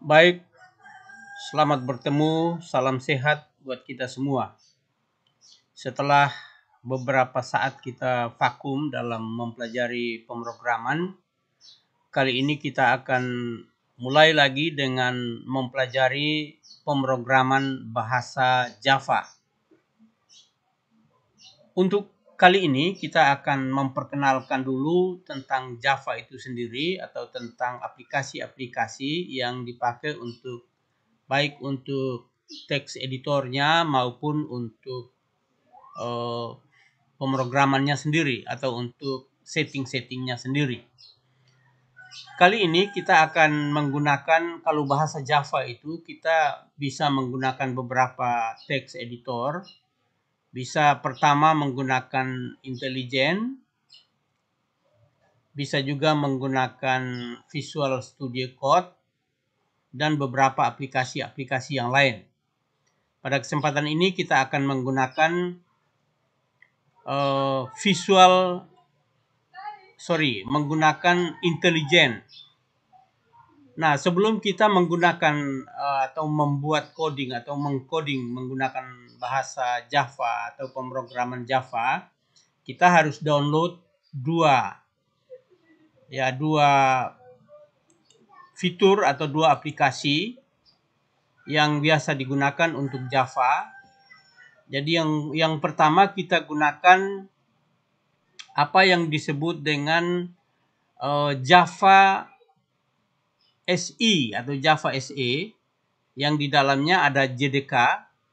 Baik, selamat bertemu, salam sehat buat kita semua. Setelah beberapa saat kita vakum dalam mempelajari pemrograman, kali ini kita akan mulai lagi dengan mempelajari pemrograman bahasa Java. Untuk kali ini kita akan memperkenalkan dulu tentang Java itu sendiri atau tentang aplikasi-aplikasi yang dipakai untuk baik untuk teks editornya maupun untuk pemrogramannya sendiri atau untuk setting-settingnya sendiri. Kali ini kita akan menggunakan, kalau bahasa Java itu kita bisa menggunakan beberapa teks editor. Bisa pertama menggunakan IntelliJ, bisa juga menggunakan Visual Studio Code, dan beberapa aplikasi-aplikasi yang lain. Pada kesempatan ini kita akan menggunakan menggunakan IntelliJ. Nah, sebelum kita menggunakan atau membuat coding atau mengcoding menggunakan bahasa Java atau pemrograman Java, kita harus download dua fitur atau dua aplikasi yang biasa digunakan untuk Java. Jadi yang pertama kita gunakan apa yang disebut dengan Java SE atau Java SE, yang di dalamnya ada JDK,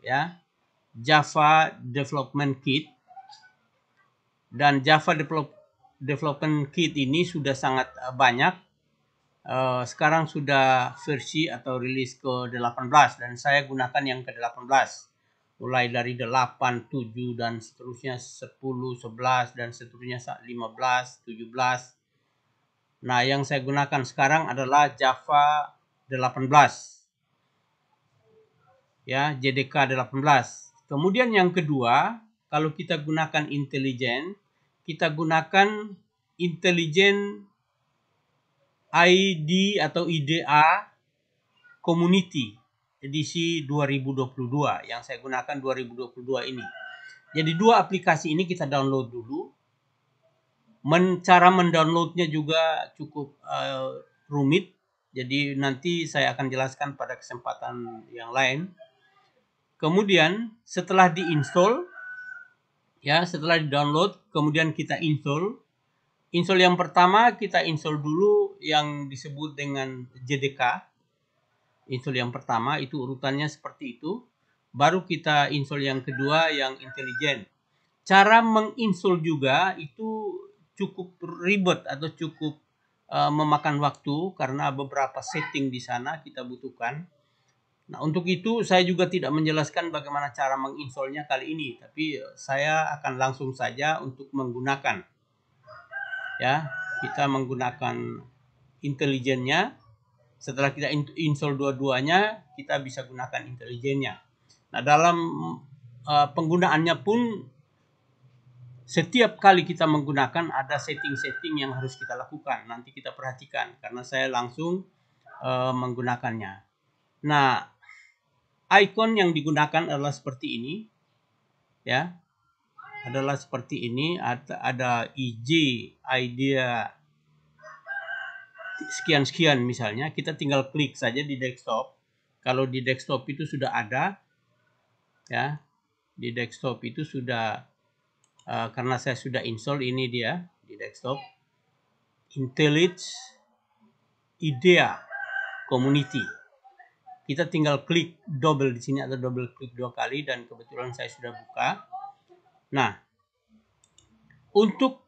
ya, Java Development Kit. Dan Java Development Kit ini sudah sangat banyak. Sekarang sudah versi atau rilis ke-18 dan saya gunakan yang ke-18. Mulai dari 8, 7 dan seterusnya, 10, 11 dan seterusnya 15, 17. Nah, yang saya gunakan sekarang adalah Java 18. Ya, JDK 18. Kemudian yang kedua, kalau kita gunakan IntelliJ, kita gunakan IntelliJ ID atau IDA Community edisi 2022 yang saya gunakan 2022 ini. Jadi dua aplikasi ini kita download dulu. Cara mendownloadnya juga cukup rumit. Jadi nanti saya akan jelaskan pada kesempatan yang lain. Kemudian setelah diinstall, setelah di-download, kemudian kita install. Install yang pertama kita install dulu yang disebut dengan JDK. Install yang pertama itu urutannya seperti itu. Baru kita install yang kedua yang IntelliJ. Cara menginstall juga itu cukup ribet atau cukup memakan waktu karena beberapa setting di sana kita butuhkan. Nah, untuk itu saya juga tidak menjelaskan bagaimana cara menginstallnya kali ini, tapi saya akan langsung saja untuk menggunakan. Ya, kita menggunakan IntelliJ-nya. Setelah kita install dua-duanya, kita bisa gunakan IntelliJ-nya. Nah, dalam penggunaannya pun setiap kali kita menggunakan ada setting-setting yang harus kita lakukan. Nanti kita perhatikan karena saya langsung menggunakannya. Nah, icon yang digunakan adalah seperti ini, ya. Adalah seperti ini, ada IJ, idea sekian-sekian misalnya, kita tinggal klik saja di desktop. Kalau di desktop itu sudah ada, ya. Di desktop itu sudah karena saya sudah install, ini dia di desktop. IntelliJ IDEA Community. Kita tinggal klik double di sini atau double klik 2 kali dan kebetulan saya sudah buka. Nah, untuk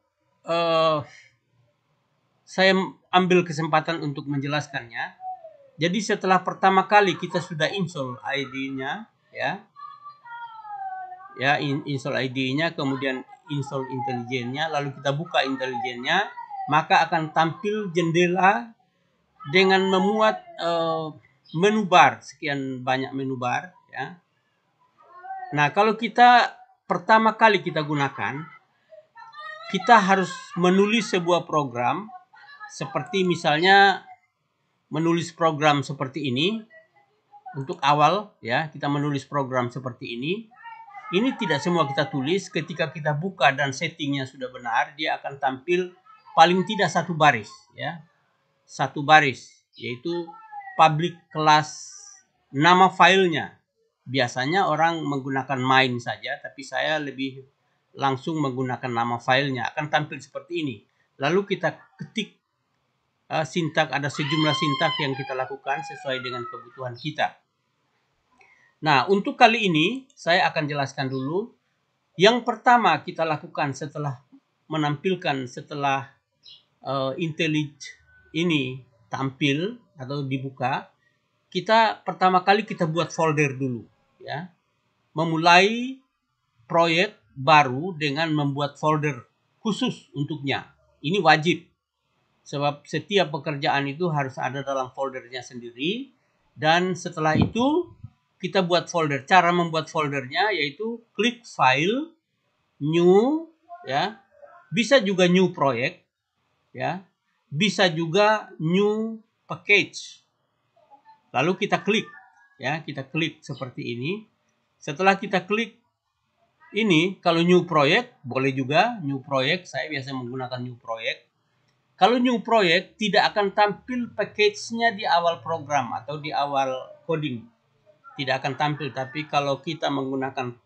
saya ambil kesempatan untuk menjelaskannya. Jadi setelah pertama kali kita sudah install ID-nya, install ID-nya, kemudian install IntelliJ-nya, lalu kita buka IntelliJ-nya, maka akan tampil jendela dengan memuat menu bar, sekian banyak menu bar, ya. Nah, kalau kita pertama kali kita gunakan, kita harus menulis sebuah program seperti misalnya menulis program seperti ini. Untuk awal ya, kita menulis program seperti ini. Ini tidak semua kita tulis. Ketika kita buka dan settingnya sudah benar, dia akan tampil paling tidak satu baris ya. Satu baris, yaitu public class, nama filenya. Biasanya orang menggunakan main saja, tapi saya lebih langsung menggunakan nama filenya. Akan tampil seperti ini. Lalu kita ketik sintak, ada sejumlah sintak yang kita lakukan sesuai dengan kebutuhan kita. Nah, untuk kali ini saya akan jelaskan dulu. Yang pertama kita lakukan setelah menampilkan, setelah IntelliJ ini tampil atau dibuka, kita pertama kali kita buat folder dulu ya. Memulai proyek baru dengan membuat folder khusus untuknya. Ini wajib. Sebab setiap pekerjaan itu harus ada dalam foldernya sendiri. Dan setelah itu kita buat folder. Cara membuat foldernya yaitu klik file, new ya. Bisa juga new project ya. Bisa juga new package. Lalu kita klik ya, kita klik seperti ini. Setelah kita klik ini, kalau new project boleh juga new project. Saya biasa menggunakan new project. Kalau new project tidak akan tampil package-nya di awal program atau di awal coding. Tidak akan tampil, tapi kalau kita menggunakan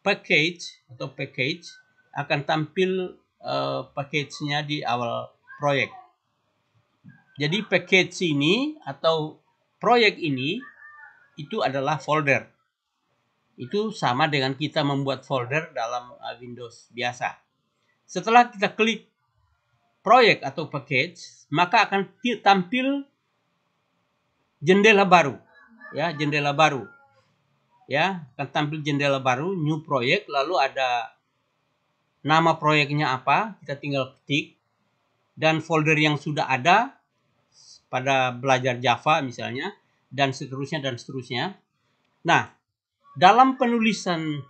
package atau package akan tampil package-nya di awal proyek. Jadi package ini atau proyek ini itu adalah folder. Itu sama dengan kita membuat folder dalam Windows biasa. Setelah kita klik proyek atau package, maka akan tampil jendela baru. Ya, jendela baru. Ya, akan tampil jendela baru, new project, lalu ada nama proyeknya apa, kita tinggal ketik, dan folder yang sudah ada pada belajar Java misalnya, dan seterusnya dan seterusnya. Nah, dalam penulisan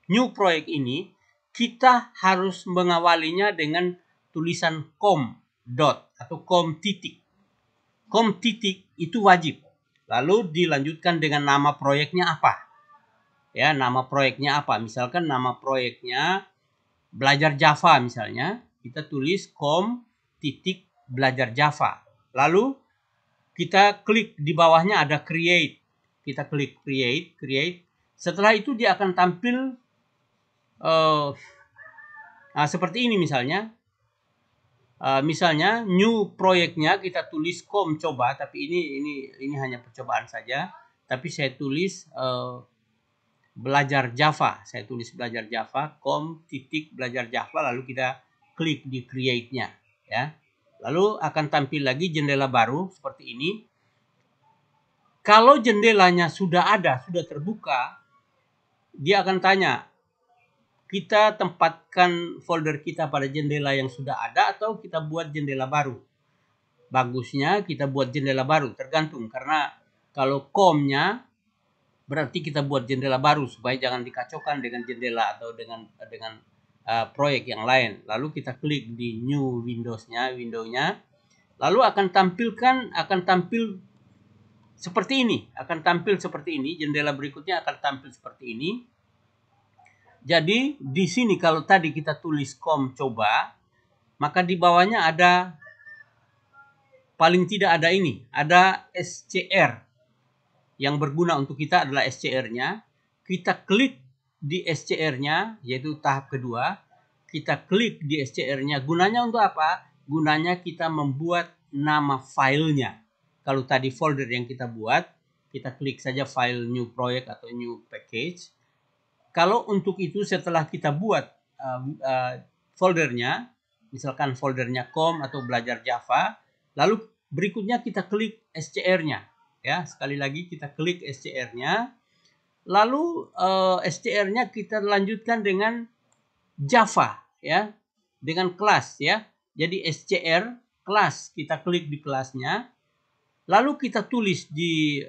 new project ini, kita harus mengawalinya dengan tulisan com dot atau com titik. Com titik itu wajib. Lalu dilanjutkan dengan nama proyeknya apa. Ya, nama proyeknya apa. Misalkan nama proyeknya belajar Java misalnya. Kita tulis com titik belajar Java. Lalu kita klik di bawahnya ada create. Kita klik create. Setelah itu dia akan tampil seperti ini misalnya. Misalnya new proyeknya kita tulis com coba, tapi ini hanya percobaan saja. Tapi saya tulis belajar Java. Saya tulis belajar Java com titik belajar Java, lalu kita klik di create-nya ya. Lalu akan tampil lagi jendela baru seperti ini. Kalau jendelanya sudah ada, sudah terbuka, dia akan tanya, kita tempatkan folder kita pada jendela yang sudah ada atau kita buat jendela baru. Bagusnya kita buat jendela baru, tergantung. Karena kalau com-nya berarti kita buat jendela baru supaya jangan dikacaukan dengan jendela atau dengan proyek yang lain. Lalu kita klik di new windownya, lalu akan tampil seperti ini, jendela berikutnya akan tampil seperti ini. Jadi di sini kalau tadi kita tulis com coba, maka di bawahnya ada paling tidak ada ini, ada SCR. Yang berguna untuk kita adalah SCR-nya. Kita klik di SCR-nya, yaitu tahap kedua. Kita klik di SCR-nya. Gunanya untuk apa? Gunanya kita membuat nama filenya. Kalau tadi folder yang kita buat, kita klik saja file new project atau new package. Kalau untuk itu setelah kita buat foldernya, misalkan foldernya com atau belajar Java, lalu berikutnya kita klik SCR-nya. Ya, sekali lagi kita klik SCR-nya. Lalu SCR-nya kita lanjutkan dengan Java ya, dengan kelas ya. Jadi SCR kelas, kita klik di kelasnya. Lalu kita tulis di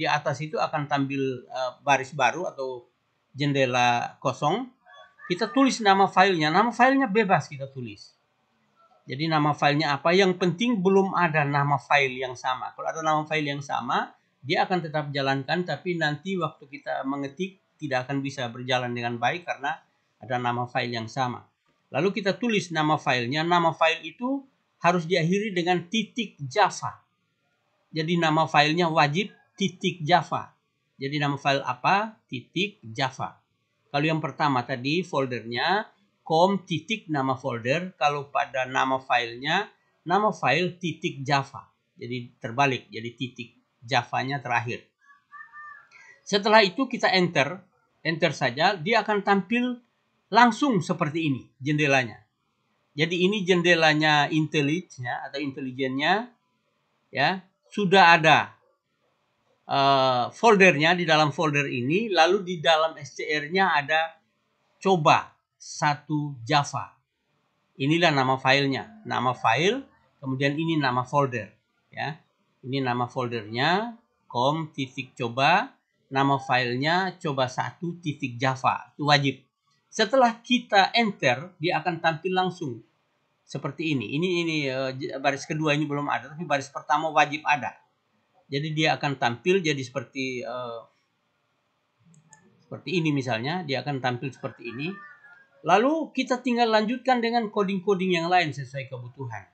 atas itu akan tampil baris baru atau jendela kosong. Kita tulis nama filenya. Nama filenya bebas kita tulis. Jadi nama filenya apa? Yang penting belum ada nama file yang sama. Kalau ada nama file yang sama, dia akan tetap jalankan, tapi nanti waktu kita mengetik tidak akan bisa berjalan dengan baik karena ada nama file yang sama. Lalu kita tulis nama filenya. Nama file itu harus diakhiri dengan titik Java. Jadi nama filenya wajib titik Java. Jadi nama file apa? Titik Java. Kalau yang pertama tadi foldernya titik nama folder. Kalau pada nama filenya, nama file titik Java. Jadi terbalik, jadi titik Java-nya terakhir. Setelah itu kita enter saja, dia akan tampil langsung seperti ini jendelanya. Jadi ini jendelanya IntelliJ atau intelijennya, ya. Sudah ada foldernya. Di dalam folder ini, lalu di dalam SCR-nya ada coba 1 Java. Inilah nama filenya, nama file, kemudian ini nama folder, ya. Ini nama foldernya .coba, nama filenya coba 1 titik Java. Itu wajib. Setelah kita enter, dia akan tampil langsung seperti ini. Ini baris kedua ini belum ada, tapi baris pertama wajib ada. Jadi dia akan tampil jadi seperti ini misalnya, dia akan tampil seperti ini. Lalu kita tinggal lanjutkan dengan coding-coding yang lain sesuai kebutuhan.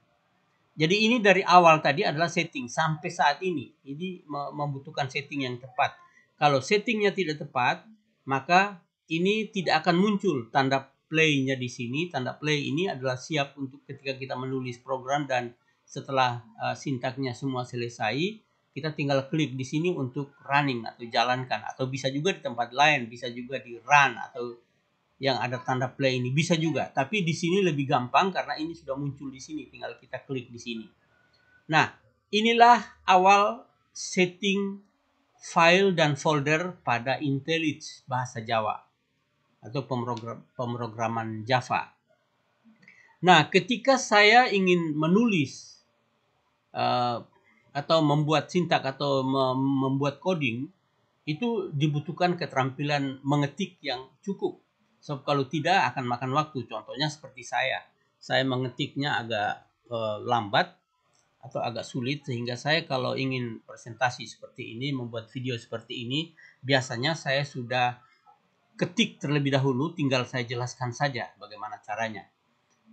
Jadi ini dari awal tadi adalah setting sampai saat ini. Ini membutuhkan setting yang tepat. Kalau settingnya tidak tepat, maka ini tidak akan muncul tanda play-nya di sini. Tanda play ini adalah siap untuk ketika kita menulis program dan setelah sintaknya semua selesai, kita tinggal klik di sini untuk running atau jalankan. Atau bisa juga di tempat lain, bisa juga di run atau yang ada tanda play ini bisa juga, tapi di sini lebih gampang karena ini sudah muncul di sini, tinggal kita klik di sini. Nah, inilah awal setting file dan folder pada IntelliJ bahasa Jawa atau pemrograman Java. Nah, ketika saya ingin menulis atau membuat sintak atau membuat coding, itu dibutuhkan keterampilan mengetik yang cukup. So, kalau tidak akan makan waktu. Contohnya seperti saya mengetiknya agak lambat atau agak sulit, sehingga saya kalau ingin presentasi seperti ini, membuat video seperti ini, biasanya saya sudah ketik terlebih dahulu, tinggal saya jelaskan saja bagaimana caranya.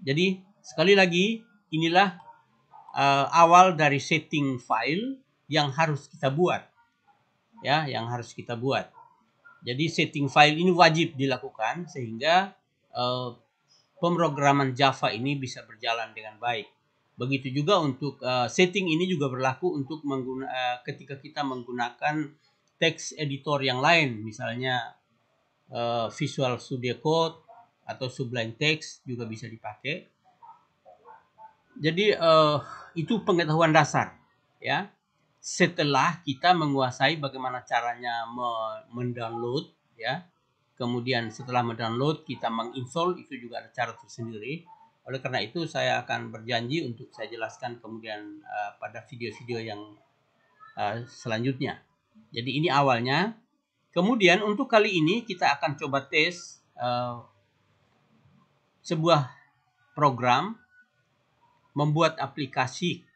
Jadi sekali lagi, inilah awal dari setting file yang harus kita buat, ya, yang harus kita buat. Jadi setting file ini wajib dilakukan sehingga pemrograman Java ini bisa berjalan dengan baik. Begitu juga untuk setting ini juga berlaku untuk ketika kita menggunakan text editor yang lain, misalnya Visual Studio Code atau Sublime Text juga bisa dipakai. Jadi itu pengetahuan dasar, ya. Setelah kita menguasai bagaimana caranya mendownload, ya, kemudian setelah mendownload kita menginstall, itu juga ada cara tersendiri. Oleh karena itu saya akan berjanji untuk saya jelaskan kemudian pada video-video yang selanjutnya. Jadi ini awalnya. Kemudian untuk kali ini kita akan coba tes sebuah program membuat aplikasi.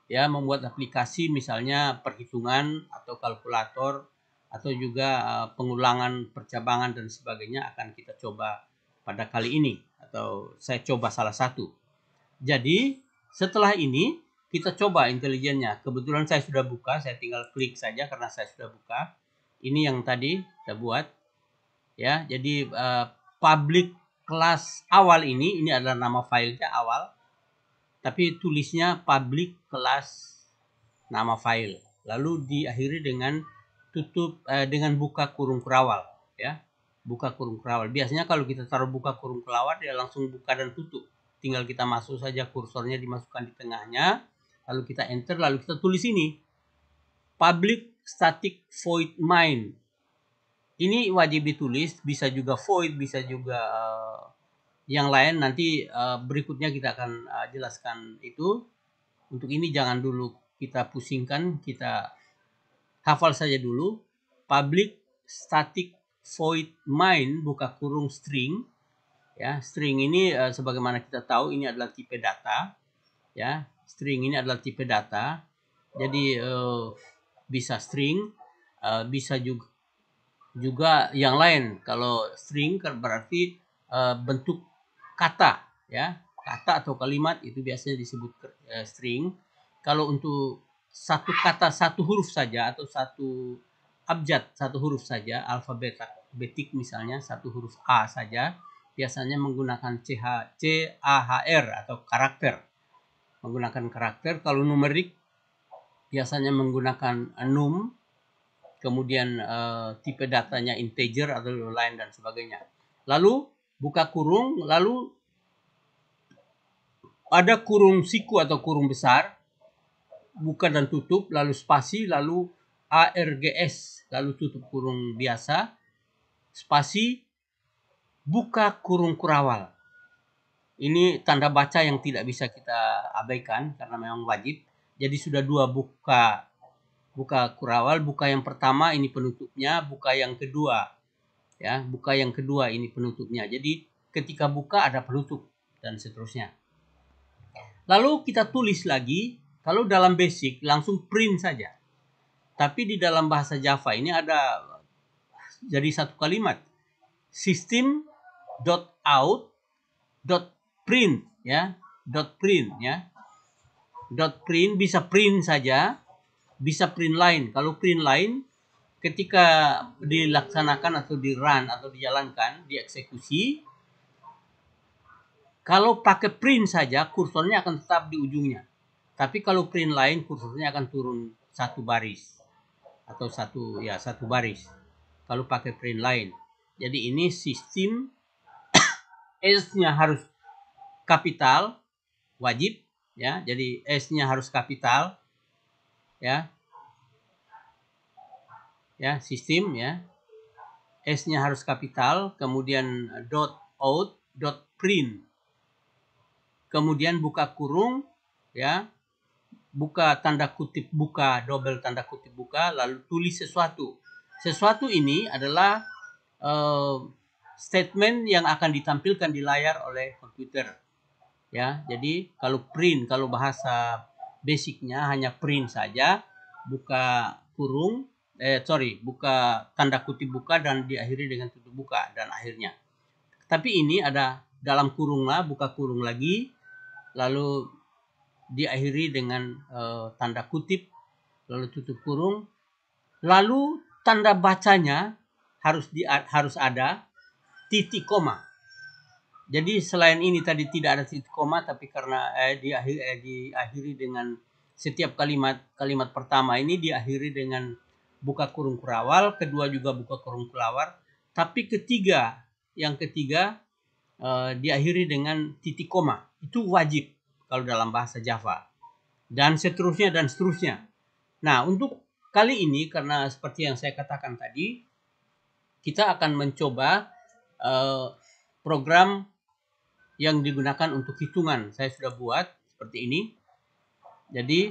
Ya, membuat aplikasi misalnya perhitungan atau kalkulator atau juga pengulangan percabangan dan sebagainya akan kita coba pada kali ini, atau saya coba salah satu. Jadi setelah ini kita coba intelijennya. Kebetulan saya sudah buka, saya tinggal klik saja karena saya sudah buka. Ini yang tadi kita buat, ya. Jadi public class awal ini adalah nama filenya awal. Tapi tulisnya public class nama file. Lalu diakhiri dengan dengan buka kurung kerawal, ya. Buka kurung kerawal. Biasanya kalau kita taruh buka kurung kerawal, dia langsung buka dan tutup. Tinggal kita masuk saja, kursornya dimasukkan di tengahnya, lalu kita enter, lalu kita tulis ini public static void main. Ini wajib ditulis, bisa juga void, bisa juga yang lain. Nanti berikutnya kita akan jelaskan itu. Untuk ini jangan dulu kita pusingkan, kita hafal saja dulu. Public static void main buka kurung string, Ya, string ini sebagaimana kita tahu ini adalah tipe data. Ya, string ini adalah tipe data. Jadi bisa string, bisa juga yang lain. Kalau string berarti bentuk kata, ya, kata atau kalimat itu biasanya disebut string. Kalau untuk satu kata satu huruf saja atau satu abjad satu huruf saja, alfabetik misalnya satu huruf A saja, biasanya menggunakan CHR atau karakter. Menggunakan karakter. Kalau numerik biasanya menggunakan num, kemudian tipe datanya integer atau lain dan sebagainya. Lalu buka kurung, lalu ada kurung siku atau kurung besar, buka dan tutup, lalu spasi, lalu ARGS, lalu tutup kurung biasa, spasi, buka kurung kurawal. Ini tanda baca yang tidak bisa kita abaikan karena memang wajib. Jadi sudah dua buka kurawal, buka yang pertama ini penutupnya, buka yang kedua. Ya, buka yang kedua ini penutupnya. Jadi ketika buka ada penutup dan seterusnya. Lalu kita tulis lagi, kalau dalam basic langsung print saja. Tapi di dalam bahasa Java ini ada jadi satu kalimat. System.out.print ya, .print ya. .print bisa print saja, bisa print line. Kalau print line ketika dilaksanakan atau di run atau dijalankan, dieksekusi, kalau pakai print saja kursornya akan tetap di ujungnya. Tapi kalau print line kursornya akan turun satu baris atau satu baris. Kalau pakai print line. Jadi ini sistem S-nya harus kapital, wajib ya. Jadi S-nya harus kapital ya. Ya, sistem ya. S-nya harus kapital, kemudian .out, .print. Kemudian buka kurung ya. Buka tanda kutip buka, double tanda kutip buka, lalu tulis sesuatu. Sesuatu ini adalah statement yang akan ditampilkan di layar oleh komputer. Ya, jadi kalau print, kalau bahasa basicnya hanya print saja, buka kurung, buka tanda kutip buka dan diakhiri dengan tutup buka dan akhirnya. Tapi ini ada dalam kurung lah, buka kurung lagi, lalu diakhiri dengan tanda kutip, lalu tutup kurung, lalu tanda bacanya harus ada titik koma. Jadi selain ini tadi tidak ada titik koma, tapi karena diakhiri dengan setiap kalimat pertama ini diakhiri dengan buka kurung kurawal, kedua juga buka kurung kurawal, tapi yang ketiga diakhiri dengan titik koma. Itu wajib kalau dalam bahasa Java. Dan seterusnya dan seterusnya. Nah, untuk kali ini karena seperti yang saya katakan tadi, kita akan mencoba program yang digunakan untuk hitungan. Saya sudah buat seperti ini. Jadi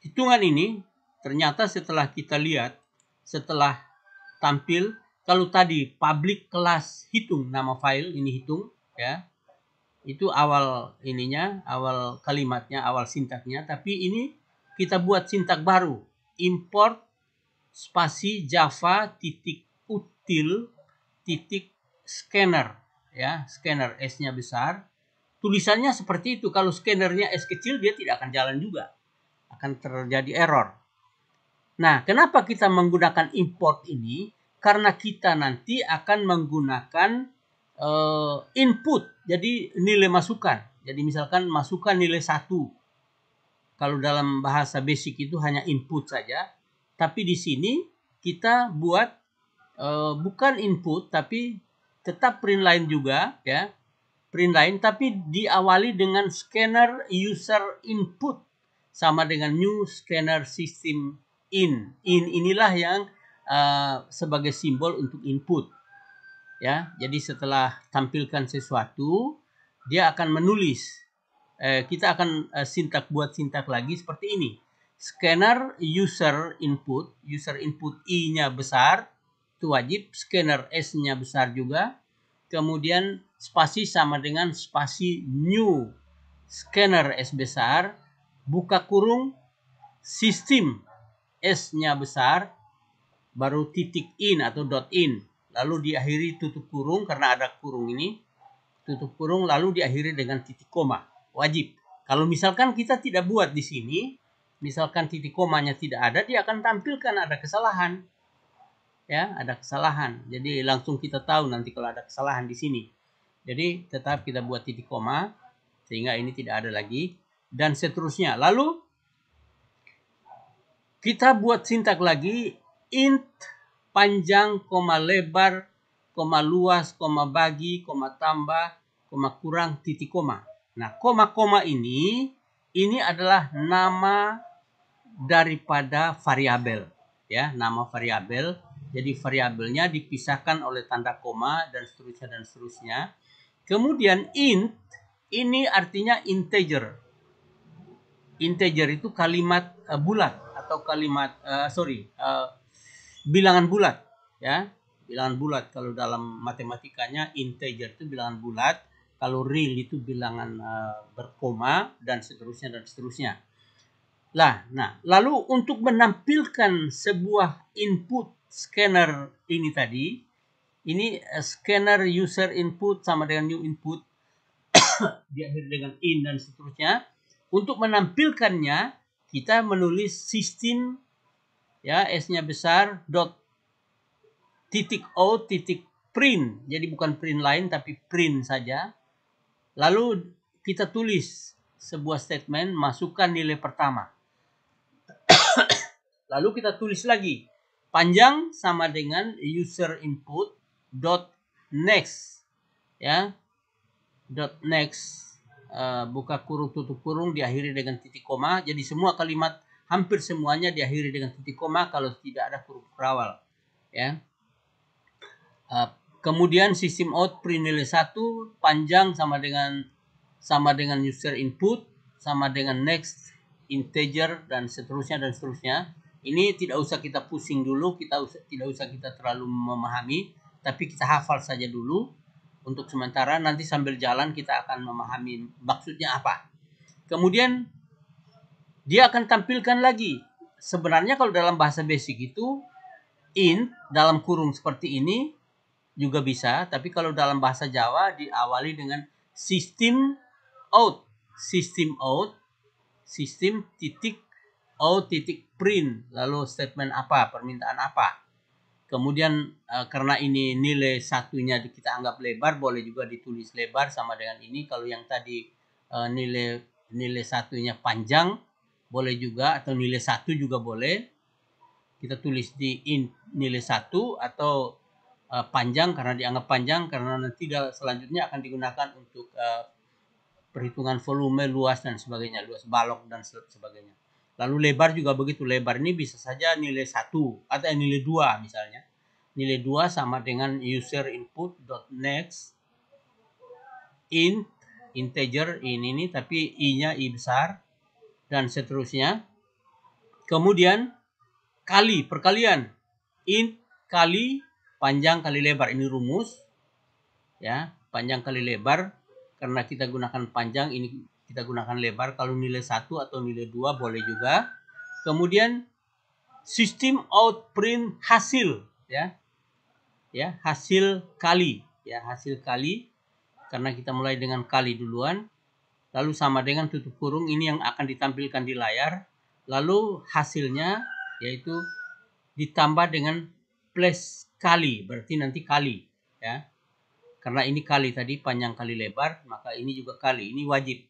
hitungan ini ternyata setelah kita lihat, setelah tampil, kalau tadi public kelas hitung, nama file ini hitung ya. Itu awal ininya, awal kalimatnya, awal sintaknya. Tapi ini kita buat sintak baru. Import spasi java titik util titik scanner. Ya, scanner S-nya besar. Tulisannya seperti itu. Kalau scannernya S kecil, dia tidak akan jalan juga. Akan terjadi error. Nah, kenapa kita menggunakan import ini? Karena kita nanti akan menggunakan input, jadi nilai masukan. Jadi misalkan masukan nilai 1. Kalau dalam bahasa basic itu hanya input saja. Tapi di sini kita buat bukan input, tapi tetap print line juga ya. Print line tapi diawali dengan scanner user input sama dengan new scanner system in. In inilah yang sebagai simbol untuk input. Ya, jadi setelah tampilkan sesuatu, dia akan menulis. Kita akan buat sintak lagi seperti ini. Scanner user input I-nya besar, itu wajib. Scanner S-nya besar juga. kemudian spasi sama dengan spasi new scanner S besar, buka kurung, sistem S-nya besar, baru titik in atau dot in, lalu diakhiri tutup kurung karena ada kurung ini, tutup kurung lalu diakhiri dengan titik koma. Wajib. Kalau misalkan kita tidak buat di sini, misalkan titik komanya tidak ada, dia akan tampilkan ada kesalahan. Ya, ada kesalahan. Jadi langsung kita tahu nanti kalau ada kesalahan di sini. Jadi tetap kita buat titik koma sehingga ini tidak ada lagi dan seterusnya. Lalu kita buat sintak lagi int panjang, lebar, luas, bagi, tambah, kurang, titik koma. Nah, koma ini adalah nama daripada variabel, ya, nama variabel. Jadi variabelnya dipisahkan oleh tanda koma dan seterusnya. Kemudian int ini artinya integer. Integer itu kalimat bulat atau kalimat bilangan bulat, ya. Bilangan bulat kalau dalam matematikanya integer itu bilangan bulat, kalau real itu bilangan berkoma dan seterusnya. Nah, lalu untuk menampilkan sebuah input scanner ini tadi, ini scanner user input sama dengan new input, diakhiri dengan in dan seterusnya. Untuk menampilkannya, kita menulis sistem, ya, S-nya besar, dot titik O titik print. Jadi bukan print lain, tapi print saja. Lalu kita tulis sebuah statement, masukkan nilai pertama. Lalu kita tulis lagi panjang sama dengan user input dot next, ya, dot next, buka kurung tutup kurung diakhiri dengan titik koma. Jadi semua kalimat hampir semuanya diakhiri dengan titik koma kalau tidak ada huruf berawal, ya. Kemudian sistem out print nilai 1, panjang sama dengan user input sama dengan next integer dan seterusnya. Ini tidak usah kita pusing dulu, tidak usah kita terlalu memahami, tapi kita hafal saja dulu untuk sementara. Nanti sambil jalan kita akan memahami maksudnya apa. Kemudian dia akan tampilkan lagi. Sebenarnya kalau dalam bahasa basic itu int dalam kurung seperti ini juga bisa, tapi kalau dalam bahasa Jawa diawali dengan sistem out, sistem titik O titik print, lalu statement apa, permintaan apa. Kemudian karena ini nilai satunya kita anggap lebar, boleh juga ditulis lebar sama dengan ini. Kalau yang tadi nilai satunya panjang, boleh juga, atau nilai 1 juga boleh. Kita tulis di nilai 1 atau panjang karena dianggap panjang, karena nanti selanjutnya akan digunakan untuk perhitungan volume, luas dan sebagainya, luas balok dan sebagainya. Lalu lebar juga begitu. Lebar ini bisa saja nilai 1 atau nilai 2 misalnya. Nilai 2 sama dengan user input dot next int integer ini tapi i-nya i besar dan seterusnya. Kemudian perkalian int kali panjang kali lebar, ini rumus, ya, panjang kali lebar. Karena kita gunakan panjang, ini kita gunakan lebar. Kalau nilai 1 atau nilai 2 boleh juga. Kemudian sistem out print hasil, ya, hasil kali, ya, hasil kali, karena kita mulai dengan kali duluan. Lalu sama dengan tutup kurung, ini yang akan ditampilkan di layar. Lalu hasilnya yaitu ditambah dengan plus kali, berarti nanti kali, ya. Karena ini kali tadi panjang kali lebar, maka ini juga kali, ini wajib.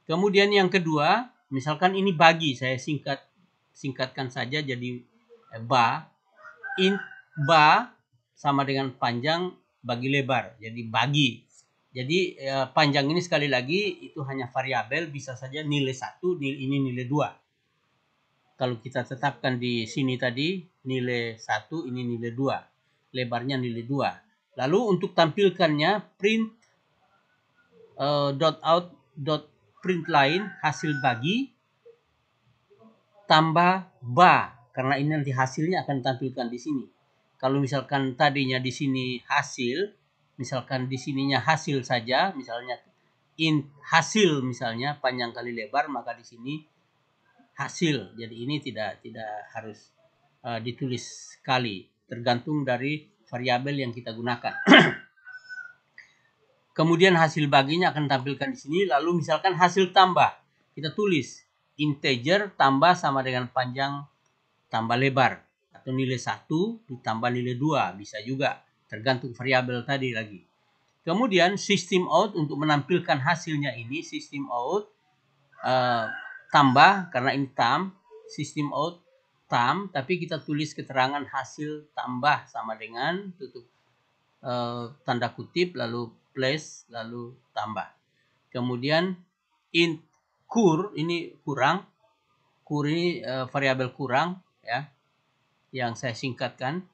Kemudian yang kedua, misalkan ini bagi, saya singkatkan saja jadi int sama dengan panjang bagi lebar, jadi bagi. Jadi panjang ini sekali lagi itu hanya variabel, bisa saja nilai 1, ini nilai 2. Kalau kita tetapkan di sini tadi nilai 1, ini nilai 2. Lebarnya nilai 2. Lalu untuk tampilkannya print .out .print line hasil bagi tambah karena ini nanti hasilnya akan tampilkan di sini. Kalau misalkan tadinya di sini hasil, misalkan di sininya hasil saja, misalnya int hasil misalnya panjang kali lebar, maka di sini hasil. Jadi ini tidak harus ditulis sekali, tergantung dari variabel yang kita gunakan. Kemudian hasil baginya akan tampilkan di sini. Lalu misalkan hasil tambah, kita tulis integer tambah sama dengan panjang tambah lebar, atau nilai 1 ditambah nilai 2, bisa juga, tergantung variabel tadi lagi. Kemudian system out untuk menampilkan hasilnya ini, system out tambah, karena ini tam, system out tam, tapi kita tulis keterangan hasil tambah sama dengan tutup tanda kutip, lalu plus, lalu tambah. Kemudian int kur, ini kurang, kur ini variabel kurang ya, yang saya singkatkan.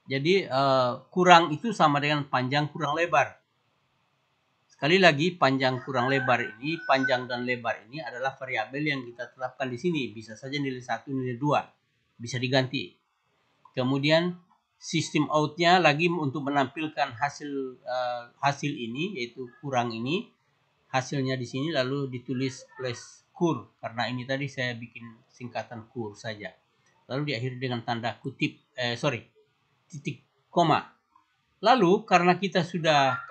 Jadi kurang itu sama dengan panjang kurang lebar. Sekali lagi, panjang kurang lebar ini, panjang dan lebar ini adalah variabel yang kita tetapkan di sini. Bisa saja nilai 1, nilai 2, bisa diganti. Kemudian sistem out-nya lagi untuk menampilkan hasil ini, yaitu kurang ini, hasilnya di sini, lalu ditulis plus kur, karena ini tadi saya bikin singkatan kur saja. Lalu diakhiri dengan tanda kutip, titik koma. Lalu karena kita sudah,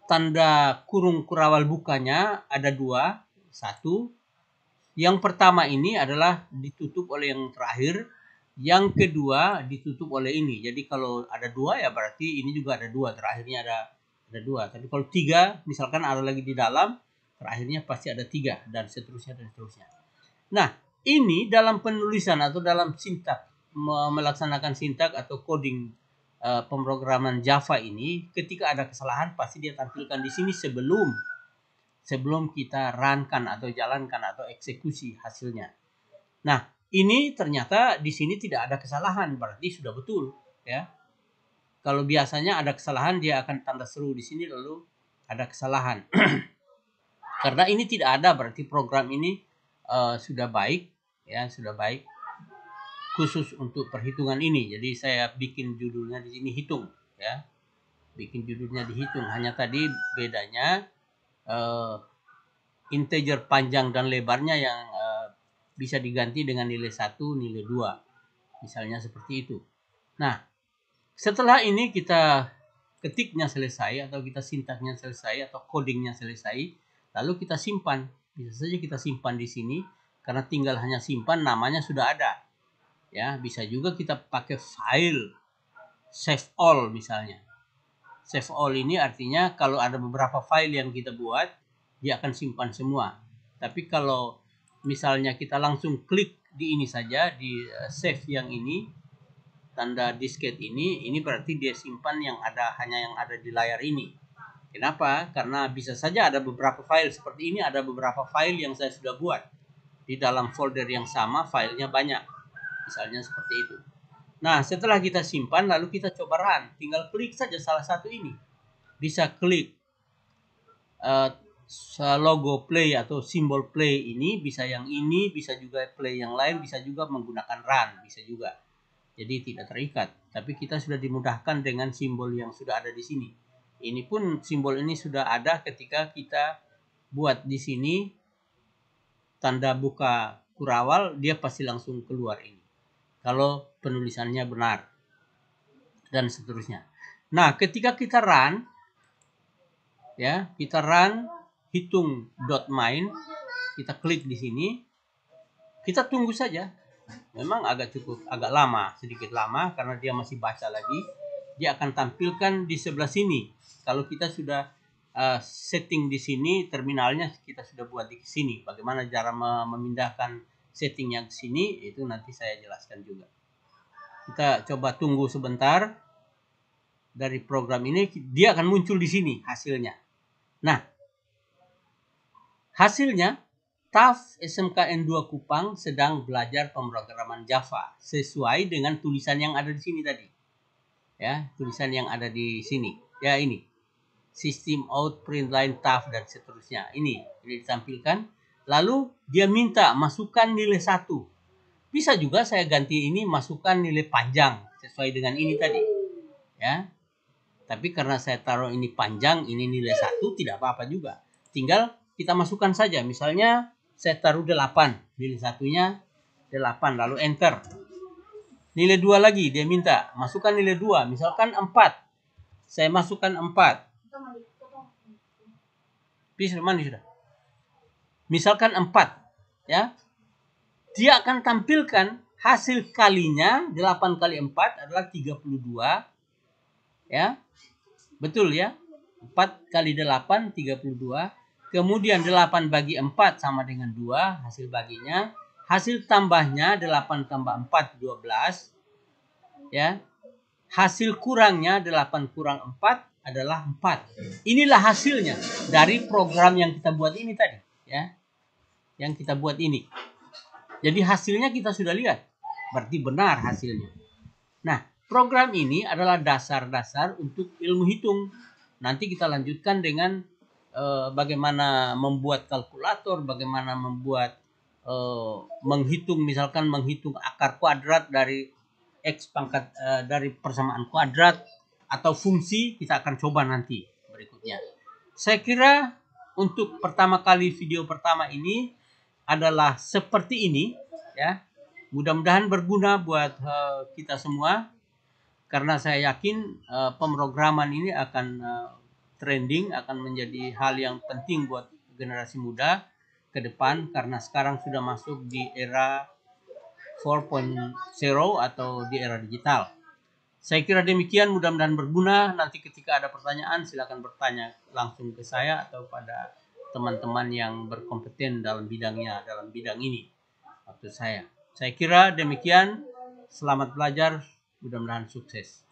tanda kurung kurawal bukanya ada 2, 1. Yang pertama ini adalah ditutup oleh yang terakhir, yang kedua ditutup oleh ini. Jadi kalau ada 2 ya berarti ini juga ada 2, terakhirnya ada 2. Tapi kalau 3 misalkan ada lagi di dalam, terakhirnya pasti ada 3, dan seterusnya dan seterusnya. Nah, ini dalam penulisan atau dalam sintak, melaksanakan sintak atau coding pemrograman Java ini, ketika ada kesalahan pasti dia tampilkan di sini sebelum kita runkan atau jalankan atau eksekusi hasilnya. Nah, ini ternyata di sini tidak ada kesalahan, berarti sudah betul ya. Kalau biasanya ada kesalahan, dia akan tanda seru di sini lalu ada kesalahan. Karena ini tidak ada, berarti program ini sudah baik ya, sudah baik khusus untuk perhitungan ini. Jadi saya bikin judulnya di sini hitung ya. Bikin judulnya dihitung, hanya tadi bedanya integer panjang dan lebarnya yang bisa diganti dengan nilai 1, nilai 2. Misalnya seperti itu. Nah, setelah ini kita ketiknya selesai, atau kita sintaknya selesai, atau codingnya selesai, lalu kita simpan. Bisa saja kita simpan di sini, karena tinggal hanya simpan, namanya sudah ada. Ya, bisa juga kita pakai file save all misalnya. Save all ini artinya kalau ada beberapa file yang kita buat, dia akan simpan semua. Tapi kalau misalnya kita langsung klik di ini saja, di save yang ini, tanda disket ini berarti dia simpan hanya yang ada di layar ini. Kenapa? Karena bisa saja ada beberapa file seperti ini, ada beberapa file yang saya sudah buat. Di dalam folder yang sama, filenya banyak. Misalnya seperti itu. Nah, setelah kita simpan, lalu kita coba run. Tinggal klik saja salah satu ini. Bisa klik logo play atau simbol play ini, bisa yang ini, bisa juga play yang lain, bisa juga menggunakan run, bisa juga. Jadi tidak terikat. Tapi kita sudah dimudahkan dengan simbol yang sudah ada di sini. Ini pun simbol ini sudah ada ketika kita buat di sini tanda buka kurawal, dia pasti langsung keluar ini. Kalau penulisannya benar dan seterusnya. Nah, ketika kita run ya, kita run hitung.main, kita klik di sini, kita tunggu saja. Memang agak lama, sedikit lama karena dia masih baca lagi. Dia akan tampilkan di sebelah sini. Kalau kita sudah setting di sini, terminalnya kita sudah buat di sini. Bagaimana cara memindahkan settingnya ke sini, itu nanti saya jelaskan juga. Kita coba tunggu sebentar. Dari program ini dia akan muncul di sini hasilnya. Nah, hasilnya TAF SMKN 2 Kupang sedang belajar pemrograman Java sesuai dengan tulisan yang ada di sini tadi. Ya, tulisan yang ada di sini. Ya, ini. System out print line TAF dan seterusnya. Ini ditampilkan. Lalu dia minta masukkan nilai 1. Bisa juga saya ganti ini masukkan nilai panjang sesuai dengan ini tadi. ya. Tapi karena saya taruh ini panjang, ini nilai 1, tidak apa-apa juga. Tinggal kita masukkan saja. Misalnya saya taruh 8, nilai satunya 8, lalu enter. Nilai 2 lagi dia minta, masukkan nilai 2, misalkan 4. Saya masukkan 4. Bisa mana sudah? Misalkan 4, ya. Dia akan tampilkan hasil kalinya 8 kali 4 adalah 32, ya. Betul ya? 4 kali 8 32. Kemudian 8 bagi 4 sama dengan 2 hasil baginya. Hasil tambahnya 8 tambah 4 12, ya. Hasil kurangnya 8 kurang 4 adalah 4. Inilah hasilnya dari program yang kita buat ini tadi, ya. Yang kita buat ini. Jadi hasilnya kita sudah lihat. Berarti benar hasilnya. Nah, program ini adalah dasar-dasar untuk ilmu hitung. Nanti kita lanjutkan dengan bagaimana membuat kalkulator, bagaimana membuat menghitung, misalkan menghitung akar kuadrat dari X pangkat dari persamaan kuadrat atau fungsi, kita akan coba nanti berikutnya. Saya kira untuk pertama kali video pertama ini adalah seperti ini, ya. Mudah-mudahan berguna buat kita semua, karena saya yakin pemrograman ini akan trending, akan menjadi hal yang penting buat generasi muda ke depan, karena sekarang sudah masuk di era 4.0 atau di era digital. Saya kira demikian, mudah-mudahan berguna. Nanti ketika ada pertanyaan silakan bertanya langsung ke saya atau pada teman-teman yang berkompeten dalam bidangnya, dalam bidang ini maksud saya. Saya kira demikian. Selamat belajar, mudah-mudahan sukses.